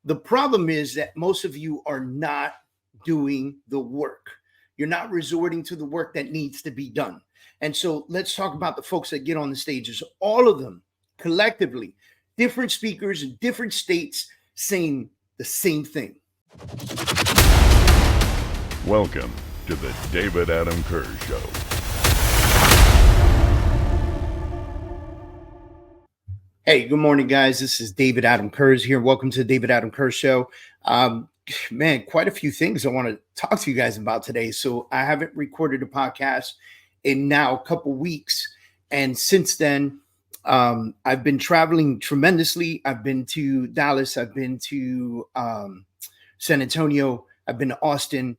The problem is that most of you are not doing the work. You're not resorting to the work that needs to be done. And so let's talk about the folks that get on the stages, all of them collectively, different speakers in different states saying the same thing. Welcome to the David Adam Kurz Show. Hey, good morning, guys. This is David Adam Kurz here. Welcome to the David Adam Kurz Show. Man, quite a few things I want to talk to you guys about today. So I haven't recorded a podcast in now a couple weeks. And since then, I've been traveling tremendously. I've been to Dallas. I've been to San Antonio. I've been to Austin.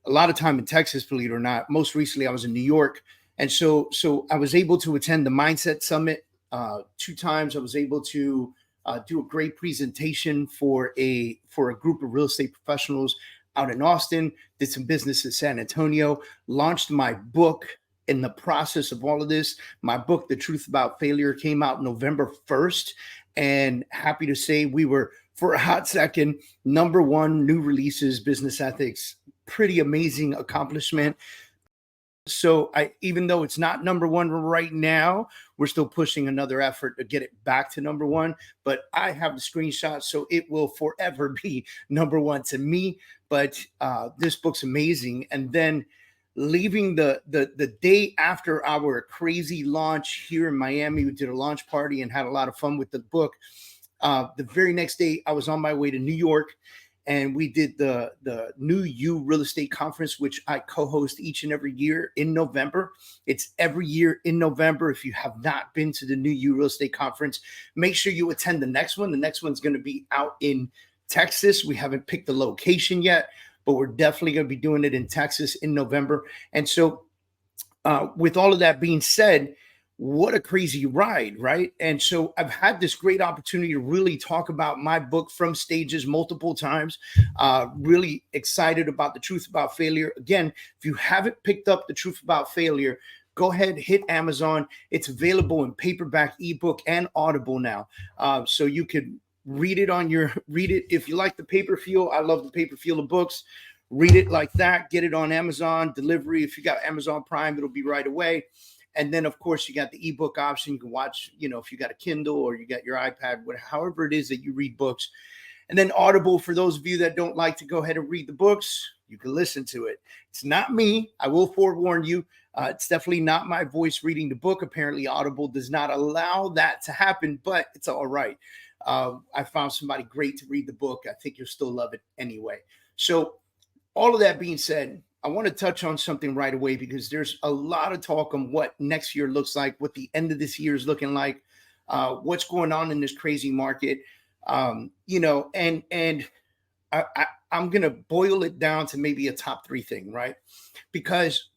A lot of time in Texas, believe it or not. Most recently, I was in New York. And so I was able to attend the Mindset Summit 2 times. I was able to do a great presentation for a group of real estate professionals out in Austin, did some business in San Antonio, launched my book. In the process of all of this, my book, The Truth About Failure, came out November 1st. And happy to say we were, for a hot second, #1 new releases, business ethics. Pretty amazing accomplishment. So even though it's not #1 right now, we're still pushing another effort to get it back to #1. But I have the screenshot, so it will forever be #1 to me. But this book's amazing. And then leaving the day after our crazy launch here in Miami, we did a launch party and had a lot of fun with the book. The very next day, I was on my way to New York. And we did the New You Real Estate Conference, which I co-host each and every year in November. It's every year in November. If you have not been to the New You Real Estate Conference, make sure you attend the next one. The next one's going to be out in Texas. We haven't picked the location yet, but we're definitely going to be doing it in Texas in November. And so with all of that being said, what a crazy ride, right? And so I've had this great opportunity to really talk about my book from stages multiple times. Really excited about The Truth About Failure. Again, if you haven't picked up The Truth About Failure, go ahead, hit Amazon. It's available in paperback, ebook, and Audible now. So you could read it if you like the paper feel. I love the paper feel of books. Read it like that. Get it on Amazon delivery. If you got Amazon Prime, it'll be right away. And then, of course, you got the ebook option. You can watch, if you got a Kindle or you got your iPad, however it is that you read books. And then Audible, for those of you that don't like to go ahead and read the books, you can listen to it. It's not me. I will forewarn you. It's definitely not my voice reading the book. Apparently, Audible does not allow that to happen, but it's all right. I found somebody great to read the book. I think you'll still love it anyway. So all of that being said, I want to touch on something right away because there's a lot of talk on what next year looks like, what the end of this year is looking like, what's going on in this crazy market, and I'm going to boil it down to maybe a top 3 thing, right? Because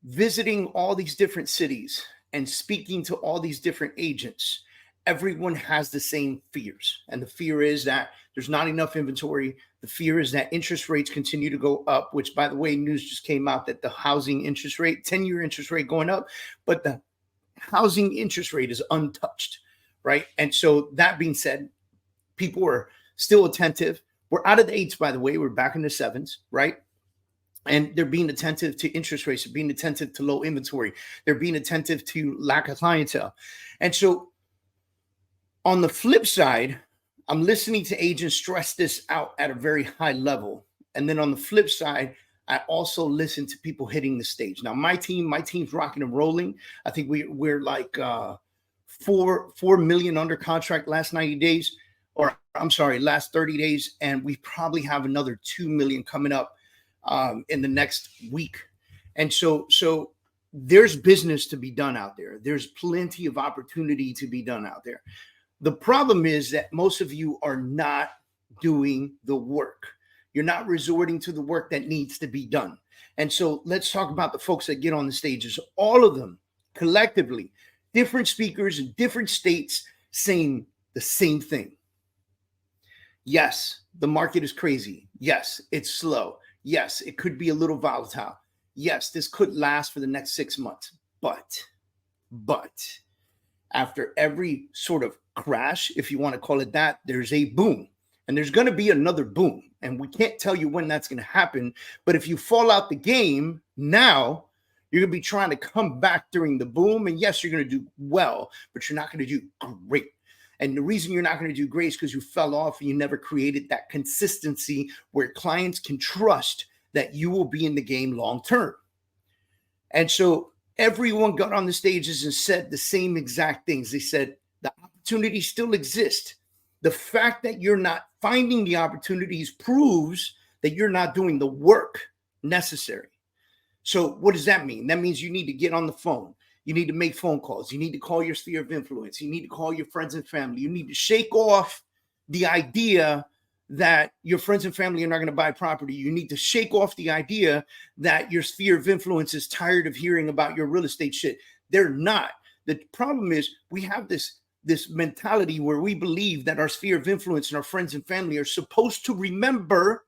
visiting all these different cities and speaking to all these different agents, everyone has the same fears. And the fear is that there's not enough inventory. The fear is that interest rates continue to go up, which, by the way, news just came out that the housing interest rate, 10-year interest rate going up, but the housing interest rate is untouched, right? And so that being said, people are still attentive. We're out of the 8s, by the way. We're back in the 7s, right? And they're being attentive to interest rates. They're being attentive to low inventory. They're being attentive to lack of clientele. And so on the flip side, I'm listening to agents stress this out at a very high level. And then on the flip side, I also listen to people hitting the stage. Now, my team's rocking and rolling. I think we're like 4 million under contract last 90 days, last 30 days. And we probably have another 2 million coming up in the next week. And so there's business to be done out there. There's plenty of opportunity to be done out there. The problem is that most of you are not doing the work. You're not resorting to the work that needs to be done. And so let's talk about the folks that get on the stages, all of them collectively, different speakers in different states saying the same thing. Yes, the market is crazy. Yes, it's slow. Yes, it could be a little volatile. Yes, this could last for the next 6 months. But after every sort of crash, if you want to call it that, there's a boom. And there's going to be another boom. And we can't tell you when that's going to happen. But if you fall out the game now, you're going to be trying to come back during the boom. And yes, you're going to do well, but you're not going to do great. And the reason you're not going to do great is because you fell off and you never created that consistency where clients can trust that you will be in the game long term. And so everyone got on the stages and said the same exact things. They said the opportunity still exists. The fact that you're not finding the opportunities proves that you're not doing the work necessary. So what does that mean? That means you need to get on the phone. You need to make phone calls. You need to call your sphere of influence. You need to call your friends and family. You need to shake off the idea that your friends and family are not going to buy property. You need to shake off the idea that your sphere of influence is tired of hearing about your real estate shit. They're not. The problem is we have this mentality where we believe that our sphere of influence and our friends and family are supposed to remember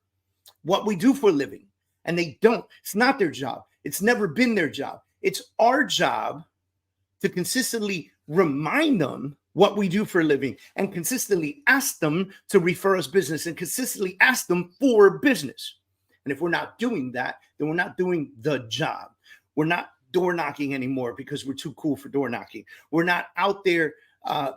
what we do for a living. And they don't. It's not their job. It's never been their job. It's our job to consistently remind them what we do for a living and consistently ask them to refer us business and consistently ask them for business. And if we're not doing that, then we're not doing the job. We're not door knocking anymore because we're too cool for door knocking. We're not out there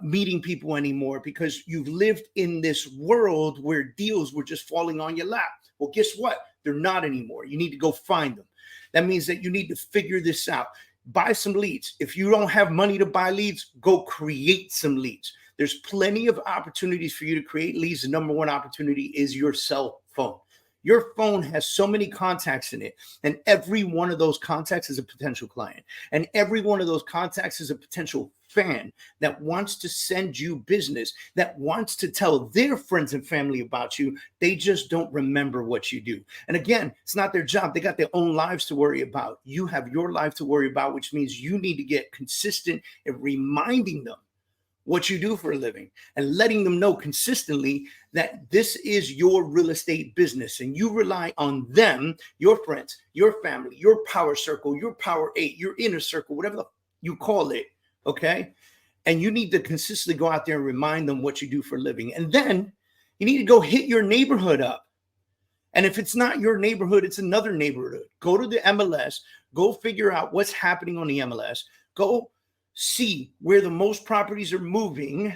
meeting people anymore because you've lived in this world where deals were just falling on your lap. Well, guess what? They're not anymore. You need to go find them. That means that you need to figure this out. Buy some leads. If you don't have money to buy leads, go create some leads. There's plenty of opportunities for you to create leads. The number one opportunity is your cell phone. Your phone has so many contacts in it, and every one of those contacts is a potential client. And every one of those contacts is a potential fan that wants to send you business, that wants to tell their friends and family about you. They just don't remember what you do. And again, it's not their job. They got their own lives to worry about. You have your life to worry about, which means you need to get consistent in reminding them what you do for a living and letting them know consistently that this is your real estate business and you rely on them, your friends, your family, your power circle, your power 8, your inner circle, whatever you call it. Okay. And you need to consistently go out there and remind them what you do for a living. And then you need to go hit your neighborhood up. And if it's not your neighborhood, it's another neighborhood. Go to the MLS, go figure out what's happening on the MLS, go see where the most properties are moving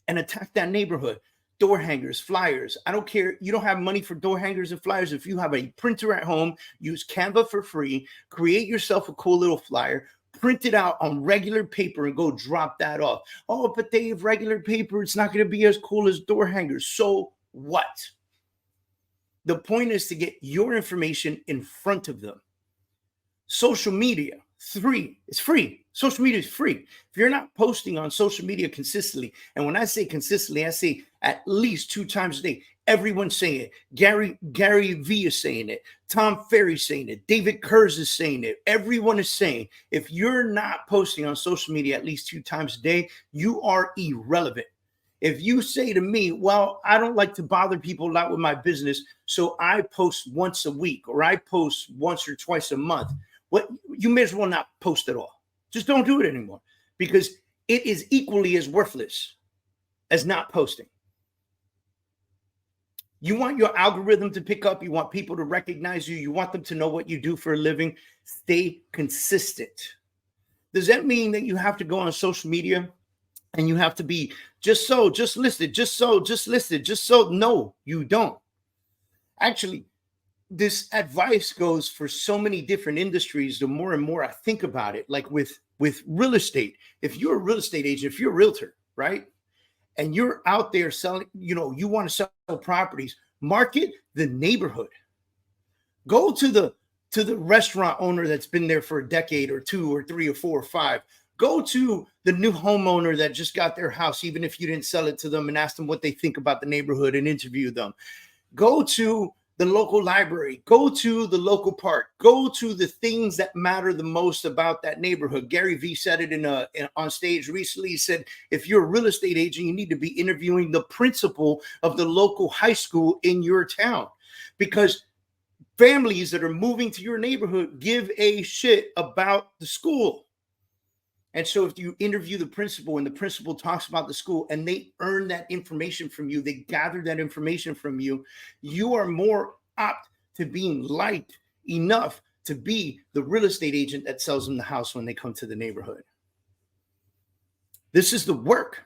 and attack that neighborhood. Door hangers, flyers. I don't care. You don't have money for door hangers and flyers. If you have a printer at home, use Canva for free, create yourself a cool little flyer, print it out on regular paper and go drop that off. Oh, but they have regular paper. It's not going to be as cool as door hangers. So what? The point is to get your information in front of them. Social media, free. It's free. Social media is free. If you're not posting on social media consistently, and when I say consistently, I say at least 2 times a day. Everyone's saying it. Gary V is saying it. Tom Ferry's saying it. David Kurz is saying it. Everyone is saying, if you're not posting on social media at least 2 times a day, you are irrelevant. If you say to me, well, I don't like to bother people a lot with my business, so I post once a week or I post once or twice a month, what you may as well not post at all. Just don't do it anymore because it is equally as worthless as not posting. You want your algorithm to pick up. You want people to recognize you. You want them to know what you do for a living. Stay consistent. Does that mean that you have to go on social media and you have to be just listed? No, you don't. Actually, this advice goes for so many different industries. The more and more I think about it, like with real estate, if you're a real estate agent, if you're a realtor, right? And you're out there selling, you want to sell properties, market the neighborhood. Go to the restaurant owner that's been there for a decade or 2 or 3 or 4 or 5. Go to the new homeowner that just got their house, even if you didn't sell it to them, and ask them what they think about the neighborhood and interview them. Go to the local library, go to the local park, go to the things that matter the most about that neighborhood. Gary V said it on stage recently. He said, if you're a real estate agent, you need to be interviewing the principal of the local high school in your town, because families that are moving to your neighborhood give a shit about the school. And so if you interview the principal and the principal talks about the school and they earn that information from you, they gather that information from you, you are more apt to being liked enough to be the real estate agent that sells them the house when they come to the neighborhood. This is the work.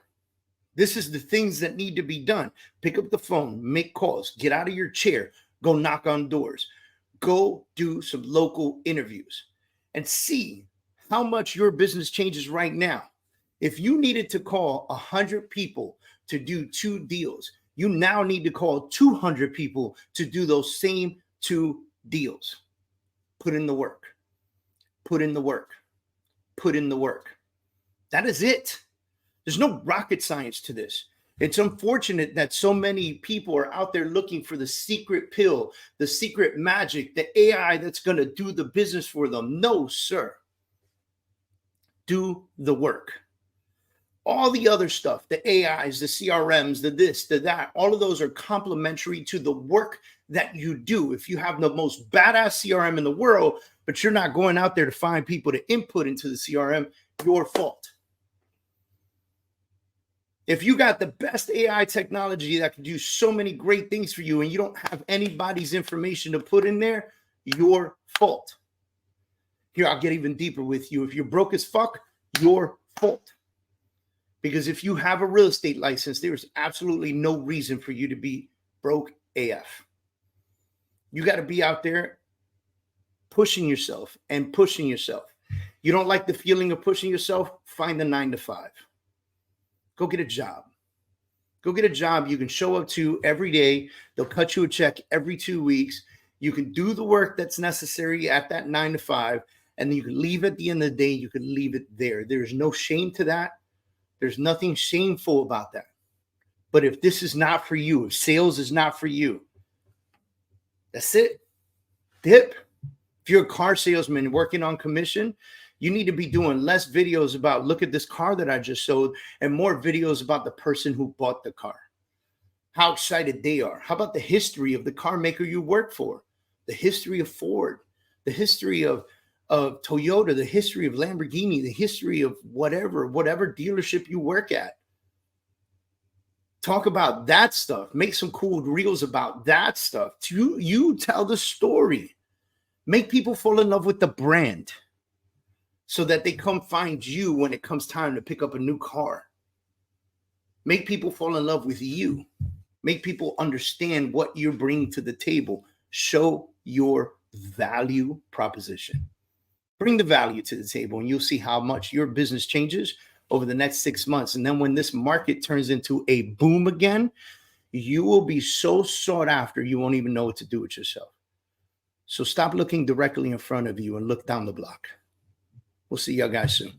This is the things that need to be done. Pick up the phone, make calls, get out of your chair, go knock on doors, go do some local interviews and see how much your business changes right now. If you needed to call 100 people to do 2 deals, you now need to call 200 people to do those same 2 deals. Put in the work. Put in the work. Put in the work. That is it. There's no rocket science to this. It's unfortunate that so many people are out there looking for the secret pill, the secret magic, the AI that's going to do the business for them. No, sir. Do the work. All the other stuff, the AIs, the CRMs, the this, the that, all of those are complementary to the work that you do. If you have the most badass CRM in the world, but you're not going out there to find people to input into the CRM, your fault. If you got the best AI technology that can do so many great things for you and you don't have anybody's information to put in there, your fault. Here, I'll get even deeper with you. If you're broke as fuck, your fault. Because if you have a real estate license, there's absolutely no reason for you to be broke AF. You got to be out there pushing yourself and pushing yourself. You don't like the feeling of pushing yourself? Find the 9-to-5. Go get a job. Go get a job you can show up to every day. They'll cut you a check every 2 weeks. You can do the work that's necessary at that 9-to-5, and then you can leave at the end of the day. You can leave it there. There's no shame to that. There's nothing shameful about that. But if this is not for you, if sales is not for you, that's it. Dip. If you're a car salesman working on commission, you need to be doing less videos about, look at this car that I just sold, and more videos about the person who bought the car, how excited they are. How about the history of the car maker you work for, the history of Ford, the history of Toyota, the history of Lamborghini, the history of whatever dealership you work at. Talk about that stuff. Make some cool reels about that stuff. You tell the story. Make people fall in love with the brand, so that they come find you when it comes time to pick up a new car. Make people fall in love with you. Make people understand what you're bringing to the table. Show your value proposition. Bring the value to the table, and you'll see how much your business changes over the next 6 months. And then when this market turns into a boom again, you will be so sought after, you won't even know what to do with yourself. So stop looking directly in front of you and look down the block. We'll see y'all guys soon.